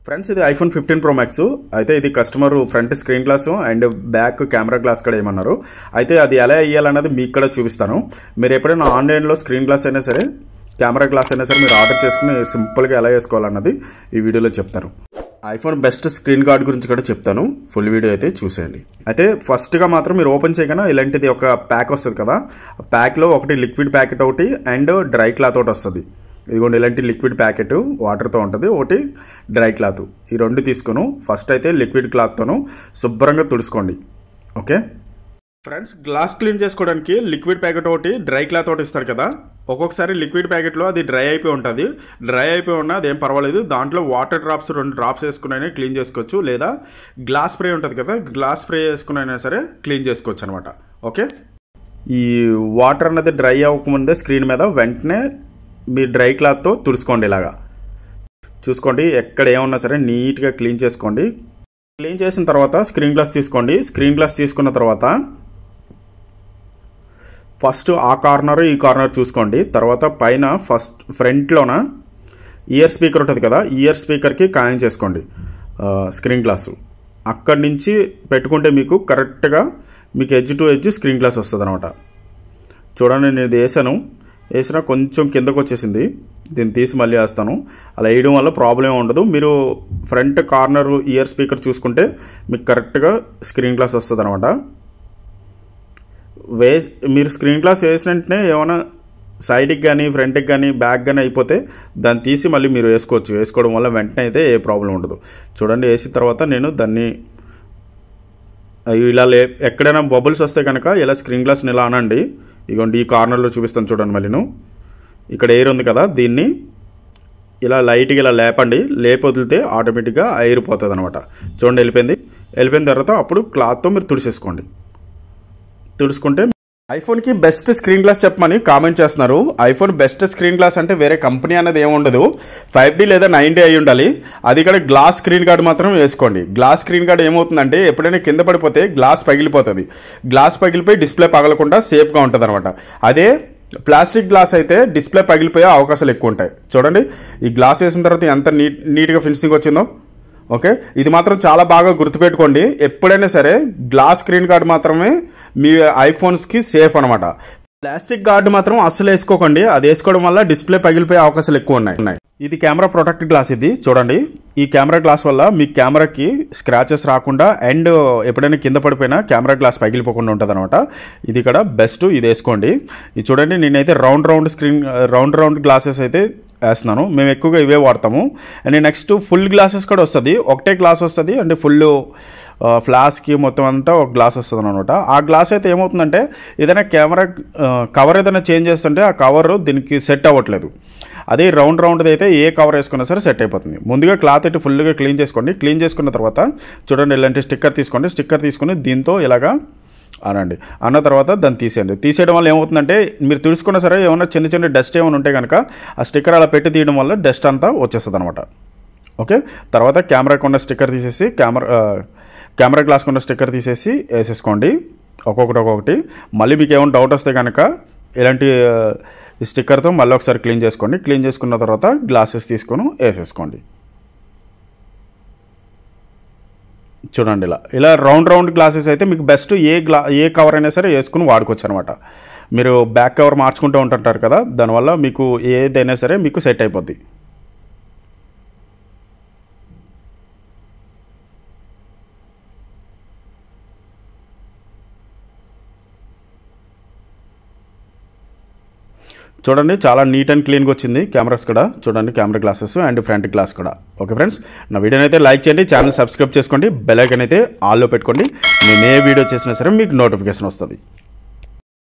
Friends ఇది iPhone 15 Pro Max అయితే ఇది customer front screen glass and back camera glass కూడా ఏమన్నారు అయితే అది ఎలా వేయాలన్నది మీకు కూడా చూపిస్తాను. మీరు ఎప్పుడైనా ఆన్లైన్లో స్క్రీన్ గ్లాస్ అయినా సరే కెమెరా గ్లాస్ అయినా సరే మీరు ఆర్డర్ చేసుకుని సింపుల్గా ఎలా వేసుకోవాలన్నది ఈ వీడియోలో చెప్తాను. ఐఫోన్ బెస్ట్ స్క్రీన్ గార్డ్ గురించి కూడా చెప్తాను. ఫుల్ వీడియో అయితే చూసేయండి. అయితే ఫస్ట్గా మాత్రం మీరు ఓపెన్ చేయగానే ఇలాంటిది ఒక ప్యాక్ వస్తుంది కదా, ప్యాక్లో ఒకటి లిక్విడ్ ప్యాకెట్ ఒకటి అండ్ డ్రై క్లాత్ ఒకటి వస్తుంది. ఇదిగోండి ఇలాంటి లిక్విడ్ ప్యాకెట్ వాటర్తో ఉంటుంది, ఒకటి డ్రై క్లాత్. ఈ రెండు తీసుకుని ఫస్ట్ అయితే లిక్విడ్ క్లాత్తోను శుభ్రంగా తుడుచుకోండి. ఓకే ఫ్రెండ్స్, గ్లాస్ క్లీన్ చేసుకోవడానికి లిక్విడ్ ప్యాకెట్ ఒకటి డ్రై క్లాత్ ఒకటి ఇస్తారు కదా. ఒక్కొక్కసారి లిక్విడ్ ప్యాకెట్లో అది డ్రై అయిపోయి ఉంటుంది. డ్రై అయిపోయి ఉన్నా అదేం పర్వాలేదు, దాంట్లో వాటర్ డ్రాప్స్ 2 డ్రాప్స్ వేసుకుని క్లీన్ చేసుకోవచ్చు, లేదా గ్లాస్ స్ప్రే ఉంటుంది కదా, గ్లాస్ స్ప్రే వేసుకునైనా సరే క్లీన్ చేసుకోవచ్చు అనమాట. ఓకే, ఈ వాటర్ అన్నది డ్రై అవ్వకముందే స్క్రీన్ మీద వెంటనే మీ డ్రై క్లాత్తో తుడుచుకోండి. ఇలాగా చూసుకోండి, ఎక్కడ ఏమన్నా సరే నీట్గా క్లీన్ చేసుకోండి. క్లీన్ చేసిన తర్వాత స్క్రీన్ గ్లాస్ తీసుకోండి. స్క్రీన్ గ్లాస్ తీసుకున్న తర్వాత ఫస్ట్ ఆ కార్నర్ ఈ కార్నర్ చూసుకోండి. తర్వాత పైన ఫస్ట్ ఫ్రంట్లోన ఇయర్ స్పీకర్ ఉంటుంది కదా, ఇయర్ స్పీకర్కి కనెక్ట్ చేసుకోండి స్క్రీన్ గ్లాసు. అక్కడి నుంచి పెట్టుకుంటే మీకు కరెక్ట్గా మీకు edge to edge screen glass వస్తుంది అనమాట. చూడండి, నేను ఇది వేసినా కొంచెం కిందకు వచ్చేసింది. దీన్ని తీసి మళ్ళీ వేస్తాను. అలా వేయడం వల్ల ప్రాబ్లం ఉండదు. మీరు ఫ్రంట్ కార్నర్ ఇయర్ స్పీకర్ చూసుకుంటే మీకు కరెక్ట్గా స్క్రీన్ గ్లాస్ వస్తుంది అనమాట. మీరు స్క్రీన్ గ్లాస్ వేసిన వెంటనే ఏమైనా సైడ్కి కానీ ఫ్రంట్కి కానీ బ్యాక్ కానీ అయిపోతే దాన్ని తీసి మళ్ళీ మీరు వేసుకోవచ్చు. వేసుకోవడం వల్ల వెంటనే అయితే ఏ ప్రాబ్లం ఉండదు. చూడండి, వేసిన తర్వాత నేను దాన్ని ఇలా ఎక్కడైనా బబుల్స్ వస్తే కనుక ఇలా స్క్రీన్ గ్లాస్ని ఇలా అనండి. ఇగోండి ఈ కార్నర్లో చూపిస్తాను చూడండి. మళ్ళీ ఇక్కడ ఎయిర్ ఉంది కదా, దీన్ని ఇలా లైట్గా ఇలా లేపండి. లేపి వదిలితే ఆటోమేటిక్గా ఎయిర్ పోతుంది అనమాట. చూడండి, వెళ్ళిపోయిన తర్వాత అప్పుడు క్లాత్తో మీరు తుడిసేసుకోండి. తుడుచుకుంటే ఐఫోన్కి బెస్ట్ స్క్రీన్ గ్లాస్ చెప్పమని కామెంట్ చేస్తున్నారు. ఐఫోన్ బెస్ట్ స్క్రీన్ గ్లాస్ అంటే వేరే కంపెనీ అనేది ఏముండదు, 5D లేదా 9D అయి ఉండాలి. అది ఇక్కడ గ్లాస్ స్క్రీన్ గార్డ్ మాత్రం వేసుకోండి. గ్లాస్ స్క్రీన్ గార్డ్ ఏమవుతుందంటే ఎప్పుడైనా కింద పడిపోతే గ్లాస్ పగిలిపోతుంది. గ్లాస్ పగిలిపోయి డిస్ప్లే పగలకుండా సేఫ్గా ఉంటుంది అనమాట. అదే ప్లాస్టిక్ గ్లాస్ అయితే డిస్ప్లే పగిలిపోయే అవకాశాలు ఎక్కువ ఉంటాయి. చూడండి, ఈ గ్లాస్ వేసిన తర్వాత ఎంత నీట్గా ఫినిషింగ్ వచ్చిందో. ఓకే, ఇది మాత్రం చాలా బాగా గుర్తుపెట్టుకోండి. ఎప్పుడైనా సరే గ్లాస్ స్క్రీన్ గార్డ్ మాత్రమే మీ ఐఫోన్స్కి సేఫ్ అనమాట. ప్లాస్టిక్ గార్డ్ మాత్రం అస్సలు వేసుకోకండి. అది వేసుకోవడం వల్ల డిస్ప్లే పగిలిపోయే అవకాశాలు ఎక్కువ ఉన్నాయి. ఇది కెమెరా ప్రొటెక్ట్ గ్లాస్. ఇది చూడండి, ఈ కెమెరా గ్లాస్ వల్ల మీ కెమెరాకి స్క్రాచెస్ రాకుండా అండ్ ఎప్పుడైనా కింద పడిపోయినా కెమెరా గ్లాస్ పగిలిపోకుండా ఉంటుంది అనమాట. ఇది ఇక్కడ బెస్ట్, ఇది వేసుకోండి. ఇది చూడండి, నేనైతే రౌండ్ గ్లాసెస్ అయితే వేస్తున్నాను. మేము ఎక్కువగా ఇవే వాడతాము. అండ్ నెక్స్ట్ ఫుల్ గ్లాసెస్ కూడా వస్తుంది. ఒకటే గ్లాస్ వస్తుంది అంటే ఫుల్ ఫ్లాస్కి మొత్తం అంతా ఒక గ్లాస్ వస్తుంది అనమాట. ఆ గ్లాస్ అయితే ఏమవుతుందంటే ఏదైనా కెమెరా కవర్ ఏదైనా చేంజ్ చేస్తుంటే ఆ కవర్ దీనికి సెట్ అవ్వట్లేదు. అదే రౌండ్ది అయితే ఏ కవర్ వేసుకున్నా సరే సెట్ అయిపోతుంది. ముందుగా క్లాత్ అయితే ఫుల్గా క్లీన్ చేసుకోండి. క్లీన్ చేసుకున్న తర్వాత చూడండి, ఇలాంటి స్టిక్కర్ తీసుకోండి. స్టిక్కర్ తీసుకుని దీంతో ఇలాగా అనండి. అన్న తర్వాత దాన్ని తీసేయండి. తీసేయడం వల్ల ఏమవుతుందంటే మీరు తుడుచుకున్నా సరే ఏమైనా చిన్న డస్ట్ ఏమైనా ఉంటే కనుక ఆ స్టిక్కర్ అలా పెట్టి తీయడం వల్ల డస్ట్ అంతా వచ్చేస్తుంది అనమాట. ఓకే, తర్వాత కెమెరాకు ఉన్న స్టిక్కర్ తీసేసి కెమెరా గ్లాస్కి ఉన్న స్టిక్కర్ తీసేసి వేసేసుకోండి ఒక్కొక్కటి. మళ్ళీ మీకు ఏమైనా డౌట్ వస్తే కనుక ఇలాంటి స్టిక్కర్తో మళ్ళీ ఒకసారి క్లీన్ చేసుకోండి. క్లీన్ చేసుకున్న తర్వాత గ్లాసెస్ తీసుకొని వేసేసుకోండి. చూడండి, ఇలా రౌండ్ గ్లాసెస్ అయితే మీకు బెస్ట్. ఏ కవర్ అయినా సరే వేసుకుని వాడుకోవచ్చు అనమాట. మీరు బ్యాక్ కవర్ మార్చుకుంటూ ఉంటుంటారు కదా, దానివల్ల మీకు ఏదైనా సరే మీకు సెట్ అయిపోద్ది. చూడండి, చాలా నీట్ అండ్ క్లీన్గా వచ్చింది. కెమెరాస్ కూడా చూడండి, camera glasses and front glass కూడా. ఓకే ఫ్రెండ్స్, నా వీడియోని అయితే లైక్ చేయండి, ఛానల్ సబ్స్క్రైబ్ చేసుకోండి, బెల్ ఐకాన్ అయితే ఆల్లో పెట్టుకోండి. నేను ఏ వీడియో చేసినా సరే మీకు నోటిఫికేషన్ వస్తుంది.